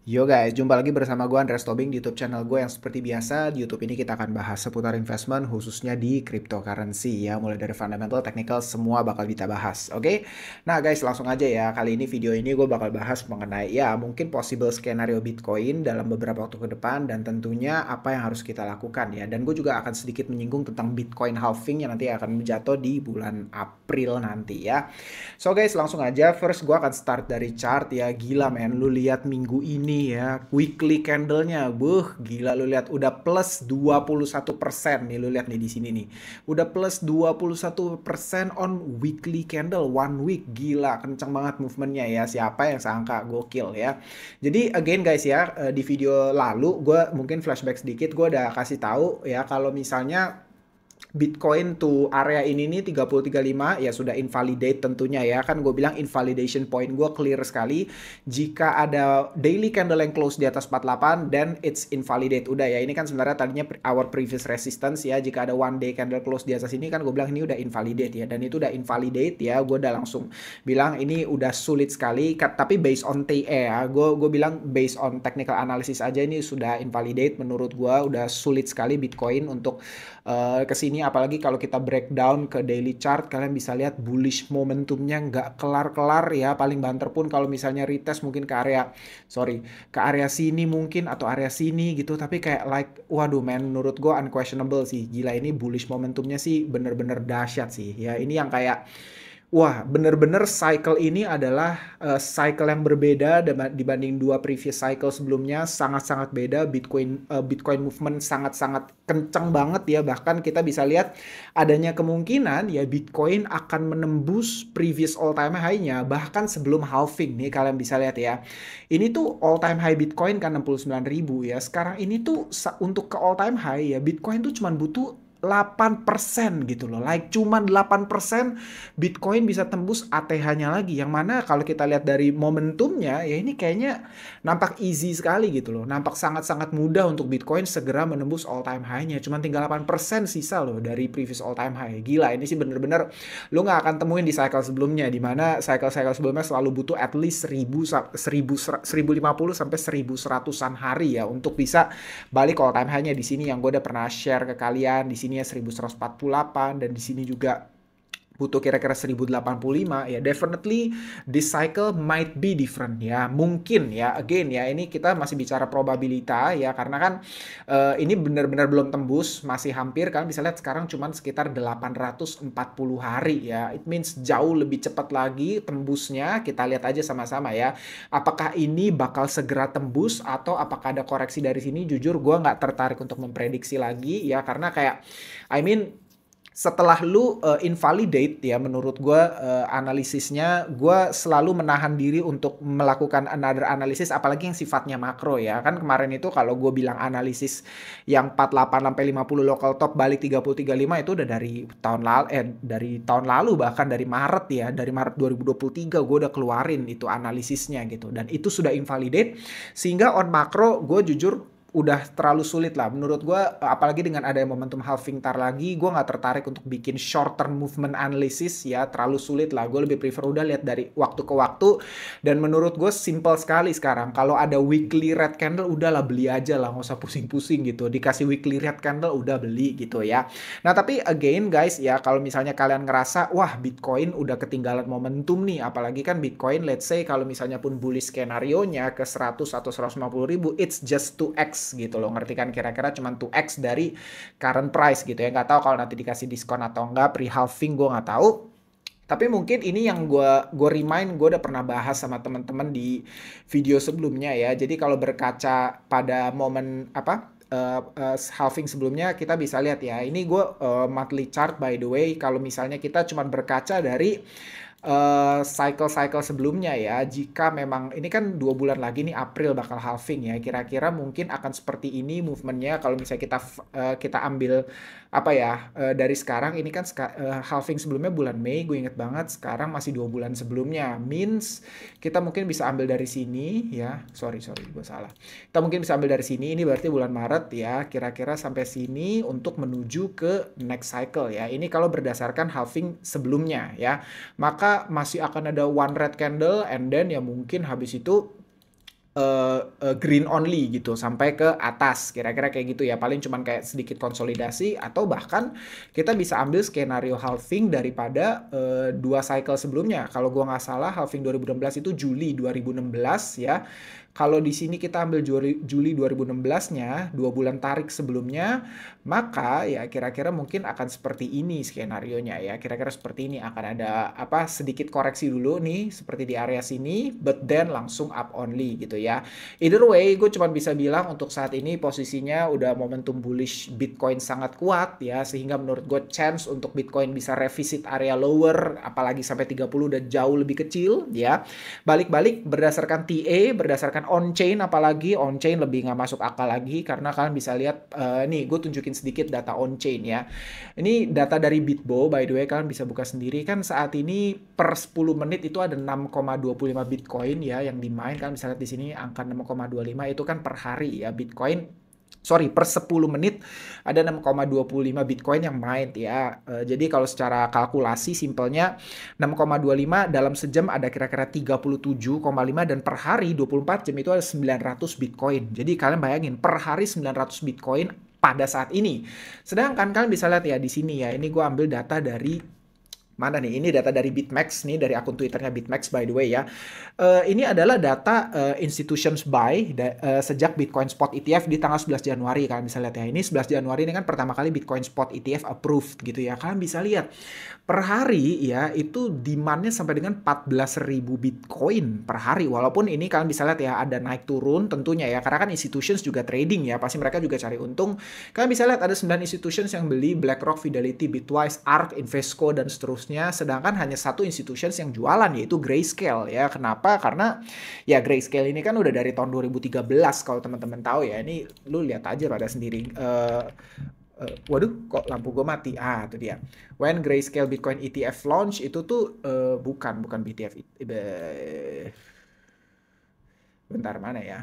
Yo guys, jumpa lagi bersama gue Andreas Tobing di YouTube channel gue yang seperti biasa di YouTube ini kita akan bahas seputar investment khususnya di cryptocurrency ya, mulai dari fundamental, technical semua bakal kita bahas. Oke? Nah guys, langsung aja ya. Kali ini video ini gue bakal bahas mengenai ya mungkin possible skenario Bitcoin dalam beberapa waktu ke depan dan tentunya apa yang harus kita lakukan ya. Dan gue juga akan sedikit menyinggung tentang Bitcoin halving yang nanti akan jatuh di bulan April nanti ya. So guys, langsung aja. First gue akan start dari chart ya. Gila men, lu lihat minggu ini ya. Weekly candlenya, gila lu lihat udah plus 21% nih lu lihat nih di sini nih. Udah plus 21% on weekly candle one week. Gila, kenceng banget movementnya ya. Siapa yang sangka, gokil ya. Jadi again guys ya, di video lalu gue mungkin flashback sedikit, gue udah kasih tahu ya kalau misalnya Bitcoin to area ini nih 3035 ya sudah invalidate tentunya ya, kan gue bilang invalidation point gue clear sekali. Jika ada daily candle yang close di atas 48 then it's invalidate udah ya. Ini kan sebenarnya tadinya our previous resistance ya. Jika ada one day candle close di atas ini kan gue bilang ini udah invalidate ya, dan itu udah invalidate ya. Gue udah langsung bilang ini udah sulit sekali, tapi based on TE ya, gue bilang based on technical analysis aja ini sudah invalidate. Menurut gue udah sulit sekali Bitcoin untuk kesini, apalagi kalau kita breakdown ke daily chart kalian bisa lihat bullish momentumnya nggak kelar-kelar ya. Paling banter pun kalau misalnya retest mungkin ke area ke area sini mungkin atau area sini gitu, tapi kayak like waduh man, menurut gue unquestionable sih. Gila, ini bullish momentumnya sih bener-bener dahsyat sih ya. Ini yang kayak wah, bener-bener cycle ini adalah cycle yang berbeda dibanding dua previous cycle sebelumnya. Sangat-sangat beda. Bitcoin movement sangat-sangat kencang banget ya. Bahkan kita bisa lihat adanya kemungkinan ya Bitcoin akan menembus previous all time high-nya bahkan sebelum halving nih. Kalian bisa lihat ya. Ini tuh all time high Bitcoin kan 69.000 ya. Sekarang ini tuh untuk ke all time high ya Bitcoin tuh cuma butuh 8% gitu loh. Like cuman 8% Bitcoin bisa tembus ATH-nya lagi. Yang mana kalau kita lihat dari momentumnya ya ini kayaknya nampak easy sekali gitu loh. Nampak sangat-sangat mudah untuk Bitcoin segera menembus all time high-nya. Cuman tinggal 8% sisa loh dari previous all time high. Gila, ini sih bener-bener lu nggak akan temuin di cycle sebelumnya, di mana cycle-cycle sebelumnya selalu butuh at least 1050 sampai 1100-an hari ya untuk bisa balik all time high-nya. Di sini yang gue udah pernah share ke kalian, di sini ya 1148, dan di sini juga butuh kira-kira 1085 ya. Definitely this cycle might be different ya, mungkin ya. Again ya, ini kita masih bicara probabilita ya, karena kan ini benar-benar belum tembus, masih hampir. Kalian bisa lihat sekarang cuman sekitar 840 hari ya. It means jauh lebih cepat lagi tembusnya. Kita lihat aja sama-sama ya, apakah ini bakal segera tembus atau apakah ada koreksi dari sini. Jujur gue nggak tertarik untuk memprediksi lagi ya, karena kayak I mean setelah lu invalidate ya, menurut gue analisisnya gue selalu menahan diri untuk melakukan another analisis, apalagi yang sifatnya makro ya. Kan kemarin itu kalau gue bilang analisis yang 48 sampai 50 local top balik 30-35 itu udah dari tahun lalu, bahkan dari Maret ya, dari Maret 2023 gue udah keluarin itu analisisnya gitu, dan itu sudah invalidate. Sehingga on makro gue jujur udah terlalu sulit lah menurut gue, apalagi dengan ada momentum halving tar lagi. Gue nggak tertarik untuk bikin short term movement analysis ya, terlalu sulit lah. Gue lebih prefer udah lihat dari waktu ke waktu, dan menurut gue simple sekali sekarang. Kalau ada weekly red candle udahlah beli aja lah, nggak usah pusing-pusing gitu. Dikasih weekly red candle udah beli gitu ya. Nah tapi again guys ya, kalau misalnya kalian ngerasa wah Bitcoin udah ketinggalan momentum nih, apalagi kan Bitcoin let's say kalau misalnya pun bullish skenario nya ke 100 atau 150 ribu, it's just 2x gitu loh, ngerti kan? Kira-kira cuma 2x dari current price gitu ya. Nggak tahu kalau nanti dikasih diskon atau enggak, pre-halving gue nggak tahu. Tapi mungkin ini yang gue remind, gue udah pernah bahas sama teman-teman di video sebelumnya ya. Jadi kalau berkaca pada momen halving sebelumnya, kita bisa lihat ya. Ini gue monthly chart by the way. Kalau misalnya kita cuma berkaca dari cycle-cycle sebelumnya ya, jika memang ini kan 2 bulan lagi nih April bakal halving ya, kira-kira mungkin akan seperti ini movementnya. Kalau misalnya kita ambil apa ya, dari sekarang ini kan halving sebelumnya bulan Mei, gue inget banget. Sekarang masih 2 bulan sebelumnya, means kita mungkin bisa ambil dari sini ya. Sorry gue salah. Kita mungkin bisa ambil dari sini, ini berarti bulan Maret ya, kira-kira sampai sini untuk menuju ke next cycle ya. Ini kalau berdasarkan halving sebelumnya ya, maka masih akan ada one red candle, and then ya mungkin habis itu green only gitu sampai ke atas, kira-kira kayak gitu ya. Paling cuman kayak sedikit konsolidasi, atau bahkan kita bisa ambil skenario halving daripada 2 cycle sebelumnya. Kalau gua nggak salah halving 2016 itu Juli 2016 ya. Kalau di sini kita ambil Juli 2016-nya, 2 bulan tarik sebelumnya, maka ya kira-kira mungkin akan seperti ini skenarionya ya. Kira-kira seperti ini, akan ada apa, sedikit koreksi dulu nih seperti di area sini, but then langsung up only gitu ya. Either way, gue cuma bisa bilang untuk saat ini posisinya udah momentum bullish Bitcoin sangat kuat ya, sehingga menurut gue chance untuk Bitcoin bisa revisit area lower apalagi sampai 30 udah jauh lebih kecil ya. Balik-balik berdasarkan TA, berdasarkan on-chain, apalagi on-chain lebih nggak masuk akal lagi, karena kalian bisa lihat nih, gue tunjukin sedikit data on-chain ya. Ini data dari Bitbo, by the way, kalian bisa buka sendiri kan. Saat ini per 10 menit itu ada 6,25 Bitcoin ya yang di-mine. Kalian bisa lihat di sini angka 6,25 itu kan per hari ya Bitcoin. Sorry, per 10 menit ada 6,25 Bitcoin yang mined ya. Jadi kalau secara kalkulasi simpelnya 6,25 dalam sejam ada kira-kira 37,5, dan per hari 24 jam itu ada 900 Bitcoin. Jadi kalian bayangin per hari 900 Bitcoin pada saat ini. Sedangkan kalian bisa lihat ya di sini ya. Ini gue ambil data dari mana nih? Ini data dari BitMEX nih, dari akun Twitternya BitMEX by the way ya. Ini adalah data institutions buy sejak Bitcoin Spot ETF di tanggal 11 Januari. Kalian bisa lihat ya. Ini 11 Januari ini kan pertama kali Bitcoin Spot ETF approved gitu ya. Kalian bisa lihat per hari ya itu demand-nya sampai dengan 14.000 Bitcoin per hari. Walaupun ini kalian bisa lihat ya ada naik turun tentunya ya. Karena kan institutions juga trading ya. Pasti mereka juga cari untung. Kalian bisa lihat ada 9 institutions yang beli: BlackRock, Fidelity, Bitwise, ARK, Invesco, dan seterusnya. Sedangkan hanya 1 institutions yang jualan, yaitu Grayscale ya. Kenapa? Karena ya Grayscale ini kan udah dari tahun 2013 kalau teman-teman tahu ya. Ini lu lihat aja pada sendiri. Waduh, kok lampu gue mati? Itu dia. When Grayscale Bitcoin ETF launch itu tuh bukan BTF. Bentar, mana ya?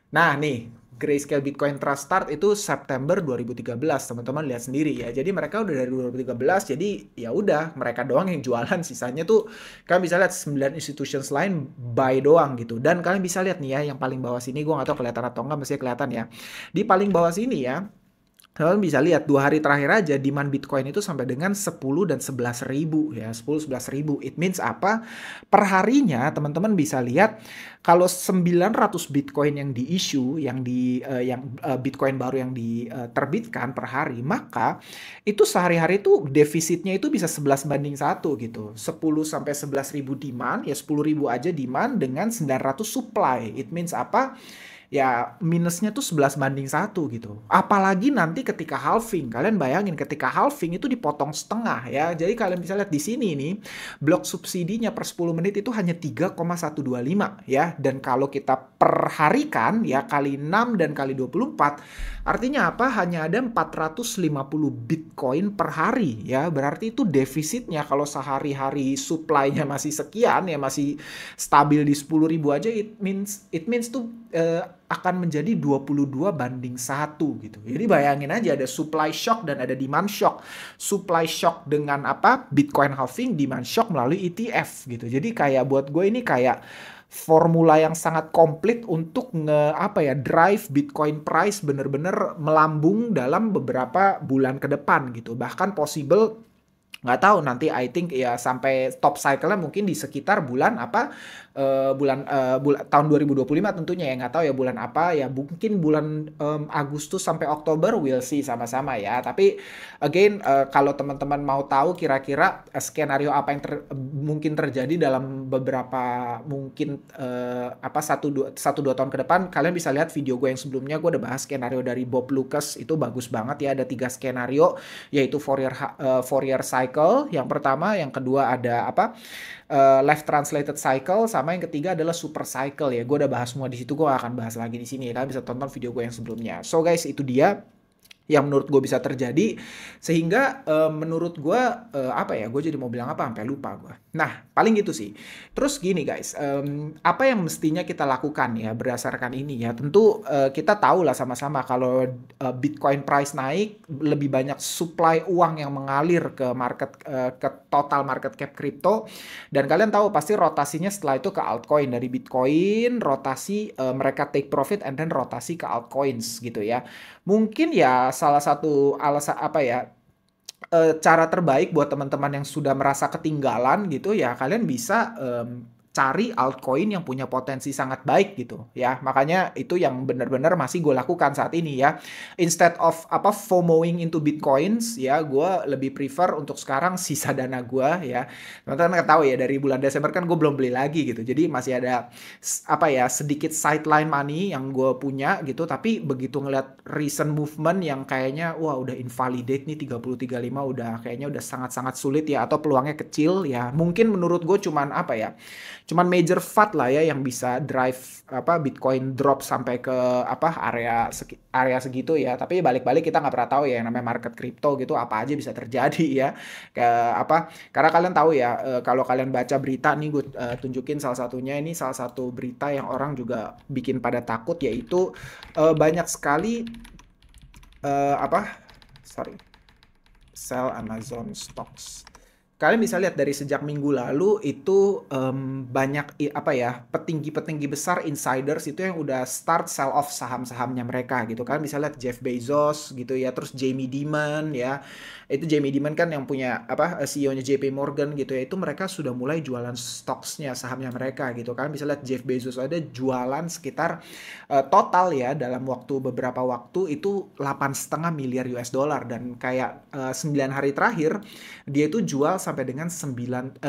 Nah nih, Grayscale Bitcoin Trust Start itu September 2013, teman-teman lihat sendiri ya. Jadi mereka udah dari 2013, jadi ya udah mereka doang yang jualan, sisanya tuh kalian bisa lihat 9 institutions lain buy doang gitu. Dan kalian bisa lihat nih ya, yang paling bawah sini, gue nggak tahu kelihatan atau nggak, mesti kelihatan ya. Di paling bawah sini ya, kalian bisa lihat 2 hari terakhir aja demand Bitcoin itu sampai dengan 10 dan 11 ribu ya, 10-11 ribu. It means apa? Per harinya teman-teman bisa lihat kalau 900 Bitcoin yang di-issue, yang Bitcoin baru yang diterbitkan per hari, maka itu sehari-hari itu defisitnya itu bisa 11:1 gitu. 10 sampai 11 ribu demand, ya 10 ribu aja demand dengan 900 supply. It means apa? Ya minusnya tuh 11:1 gitu. Apalagi nanti ketika halving, kalian bayangin ketika halving itu dipotong setengah ya. Jadi kalian bisa lihat di sini nih, blok subsidinya per 10 menit itu hanya 3,125 ya. Dan kalau kita perharikan ya kali 6 dan kali 24, artinya apa? Hanya ada 450 Bitcoin per hari ya. Berarti itu defisitnya kalau sehari-hari supply-nya masih sekian ya, masih stabil di 10 ribu aja, it means tuh akan menjadi 22:1 gitu. Jadi bayangin aja ada supply shock dan ada demand shock. Supply shock dengan apa? Bitcoin halving, demand shock melalui ETF gitu. Jadi kayak buat gue ini kayak formula yang sangat komplit untuk drive Bitcoin price bener-bener melambung dalam beberapa bulan ke depan gitu. Bahkan possible nggak tahu nanti, I think ya sampai top cycle-nya mungkin di sekitar bulan tahun 2025 tentunya ya, nggak tahu ya bulan apa ya, mungkin bulan Agustus sampai Oktober, we'll see sama-sama ya. Tapi again kalau teman-teman mau tahu kira-kira skenario apa yang mungkin terjadi dalam beberapa mungkin 1-2 tahun ke depan, kalian bisa lihat video gue yang sebelumnya. Gue udah bahas skenario dari Bob Lucas, itu bagus banget ya. Ada 3 skenario, yaitu Fourier cycle yang pertama, yang kedua ada left translated cycle, sama yang ketiga adalah super cycle ya. Gue udah bahas semua di situ, gue akan bahas lagi di sini ya. Kalian bisa tonton video gue yang sebelumnya. So guys, itu dia yang menurut gue bisa terjadi, sehingga menurut gue gue jadi mau bilang apa sampai lupa gue. Nah, paling gitu sih. Terus gini guys, apa yang mestinya kita lakukan ya berdasarkan ini ya, tentu kita tahu lah sama-sama kalau Bitcoin price naik, lebih banyak supply uang yang mengalir ke market, ke total market cap kripto, dan kalian tahu pasti rotasinya setelah itu ke altcoin, dari Bitcoin rotasi, mereka take profit and then rotasi ke altcoins gitu ya. Mungkin ya salah satu alasan apa ya, cara terbaik buat teman-teman yang sudah merasa ketinggalan gitu ya, kalian bisa, cari altcoin yang punya potensi sangat baik gitu ya. Makanya itu yang benar-benar masih gue lakukan saat ini ya. Instead of apa FOMOing into Bitcoins ya, gue lebih prefer untuk sekarang sisa dana gue ya. Teman-teman kan tahu ya, dari bulan Desember kan gue belum beli lagi gitu. Jadi masih ada apa ya, sedikit sideline money yang gue punya gitu, tapi begitu ngeliat recent movement yang kayaknya wah udah invalidate nih 30-35, udah kayaknya udah sangat-sangat sulit ya, atau peluangnya kecil ya. Mungkin menurut gue cuman apa ya, cuman major FUD lah ya yang bisa drive apa Bitcoin drop sampai ke apa area segitu ya. Tapi balik-balik kita nggak pernah tahu ya, yang namanya market crypto gitu, apa aja bisa terjadi ya. Ke apa, karena kalian tahu ya, kalau kalian baca berita nih, gue tunjukin salah satunya, ini salah satu berita yang orang juga bikin pada takut, yaitu banyak sekali apa, sorry, sell Amazon stocks. Kalian bisa lihat dari sejak minggu lalu itu, banyak apa ya, petinggi-petinggi besar insiders itu yang udah start sell off saham-sahamnya mereka gitu. Kalian bisa lihat Jeff Bezos gitu ya, terus Jamie Dimon ya. Itu Jamie Dimon kan yang punya apa, CEO-nya JP Morgan gitu ya. Itu mereka sudah mulai jualan stocks-nya, sahamnya mereka gitu. Kalian bisa lihat Jeff Bezos ada jualan sekitar, total ya dalam beberapa waktu itu 8,5 miliar US dollar, dan kayak 9 hari terakhir dia itu jual sampai dengan 2,5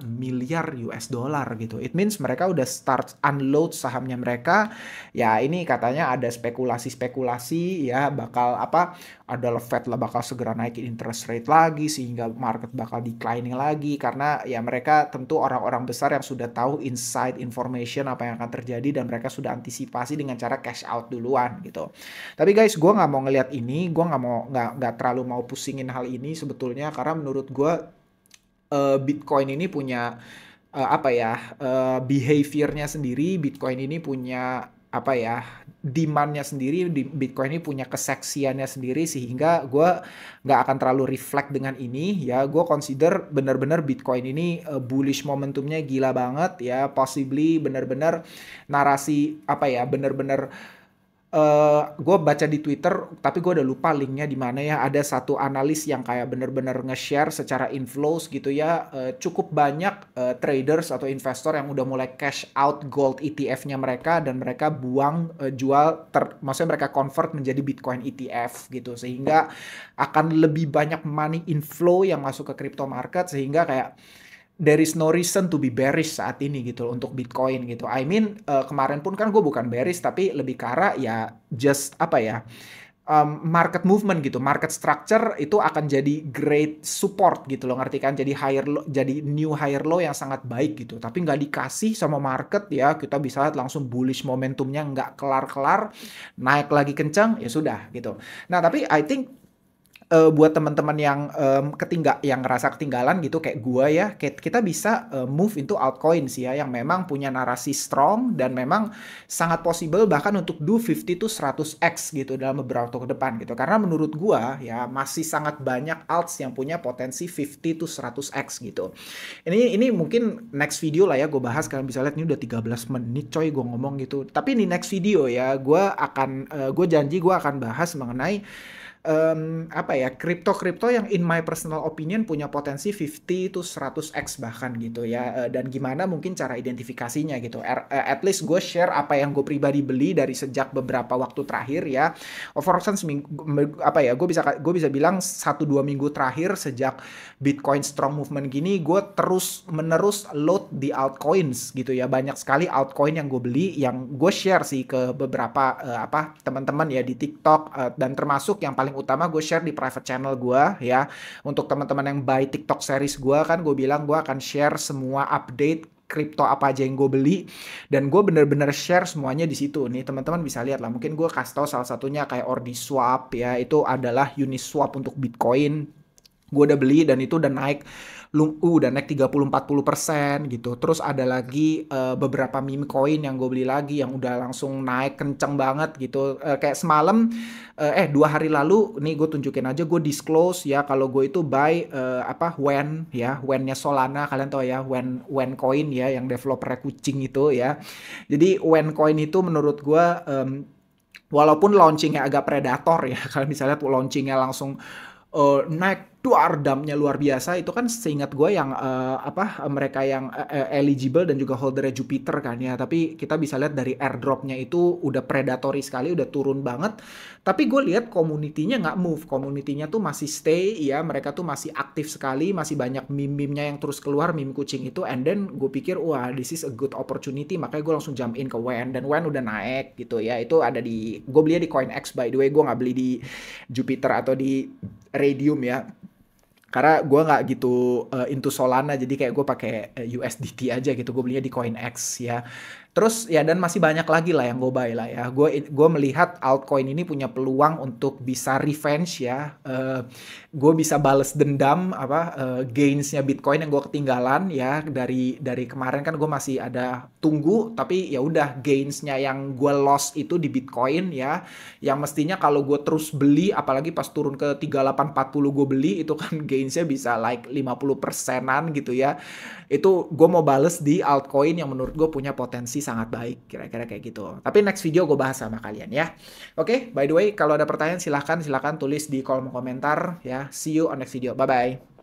miliar US dollar gitu. It means mereka udah start unload sahamnya mereka. Ya ini katanya ada spekulasi-spekulasi ya, bakal apa, adalah Fed lah bakal segera naikin interest rate lagi sehingga market bakal declining lagi, karena ya mereka tentu orang-orang besar yang sudah tahu inside information apa yang akan terjadi, dan mereka sudah antisipasi dengan cara cash out duluan gitu. Tapi guys, gue nggak mau ngelihat ini, gue nggak terlalu mau pusingin hal ini sebetulnya, karena menurut gue Bitcoin ini punya apa ya, behaviornya sendiri. Bitcoin ini punya apa ya, demandnya sendiri. Bitcoin ini punya keseksiannya sendiri, sehingga gue nggak akan terlalu reflect dengan ini ya. Gue consider benar-benar Bitcoin ini bullish momentumnya gila banget ya, possibly benar-benar narasi apa ya, benar-benar gue baca di Twitter, tapi gue udah lupa linknya di mana ya. Ada satu analis yang kayak bener-bener nge-share secara inflows gitu ya, cukup banyak traders atau investor yang udah mulai cash out gold ETF-nya mereka, dan mereka buang, maksudnya mereka convert menjadi Bitcoin ETF gitu, sehingga akan lebih banyak money inflow yang masuk ke crypto market, sehingga kayak there is no reason to be bearish saat ini gitu untuk Bitcoin gitu. I mean, kemarin pun kan gue bukan bearish, tapi lebih ke arah ya just apa ya, market movement gitu, market structure itu akan jadi great support gitu loh, ngerti kan? Jadi higher low, jadi new higher low yang sangat baik gitu. Tapi nggak dikasih sama market ya, kita bisa lihat langsung bullish momentumnya nggak kelar-kelar, naik lagi kencang ya sudah gitu. Nah tapi I think buat teman-teman yang yang ngerasa ketinggalan gitu kayak gua ya, kita bisa move into altcoins ya, yang memang punya narasi strong dan memang sangat possible bahkan untuk do 50 to 100x gitu dalam beberapa waktu ke depan gitu. Karena menurut gua ya masih sangat banyak alts yang punya potensi 50 to 100x gitu. Ini mungkin next video lah ya gue bahas. Kalian bisa lihat ini udah 13 menit coy gue ngomong gitu. Tapi di next video ya gue janji gue akan bahas mengenai apa ya, kripto yang in my personal opinion punya potensi 50 to 100x bahkan gitu ya, dan gimana mungkin cara identifikasinya gitu. At least gue share apa yang gue pribadi beli dari sejak beberapa waktu terakhir ya. Overall seminggu apa ya, gue bisa bilang 1-2 minggu terakhir sejak Bitcoin strong movement gini, gue terus menerus load di altcoins gitu ya. Banyak sekali altcoin yang gue beli, yang gue share sih ke beberapa teman-teman ya di TikTok, dan termasuk yang paling utama gue share di private channel gue ya. Untuk teman-teman yang buy TikTok series gue, kan gue bilang gue akan share semua update kripto apa aja yang gue beli, dan gue bener-bener share semuanya di situ. Nih teman-teman bisa lihat lah, mungkin gue kasih tahu salah satunya kayak Ordiswap ya, itu adalah Uniswap untuk Bitcoin. Gue udah beli dan itu udah naik 30-40% gitu. Terus ada lagi beberapa meme coin yang gue beli lagi yang udah langsung naik kenceng banget gitu. Kayak semalam 2 hari lalu nih gue tunjukin aja, gue disclose ya kalau gue itu buy WEN ya, WEN-nya Solana, kalian tahu ya, WEN coin ya yang developernya kucing itu ya. Jadi WEN coin itu menurut gue walaupun launchingnya agak predator ya, kalian bisa lihat launchingnya langsung naik damnya luar biasa. Itu kan seingat gue yang mereka yang eligible dan juga holdernya Jupiter kan ya, tapi kita bisa lihat dari airdropnya itu udah predatory sekali, udah turun banget. Tapi gue lihat community-nya nggak move, community-nya tuh masih stay ya, mereka tuh masih aktif sekali, masih banyak meme-nya yang terus keluar, meme kucing itu. And then gue pikir wah this is a good opportunity, makanya gue langsung jump in ke WEN, dan WEN udah naik gitu ya. Itu ada gue beli di CoinEx by the way, gue nggak beli di Jupiter atau di Radium ya, karena gue nggak gitu into Solana, jadi kayak gue pakai USDT aja gitu, gue belinya di CoinEx ya. Terus ya, dan masih banyak lagi lah yang gue buy lah ya. Gue melihat altcoin ini punya peluang untuk bisa revenge ya. Gue bisa bales dendam gainsnya Bitcoin yang gue ketinggalan ya, dari kemarin kan gue masih ada tunggu, tapi ya udah gainsnya yang gue lost itu di Bitcoin ya, yang mestinya kalau gue terus beli, apalagi pas turun ke 3840 gue beli, itu kan gainsnya bisa like 50%-an gitu ya. Itu gue mau bales di altcoin yang menurut gue punya potensi sangat baik, kira-kira kayak gitu. Tapi next video gue bahas sama kalian ya. Oke, by the way, kalau ada pertanyaan silahkan tulis di kolom komentar ya. See you on next video. Bye-bye.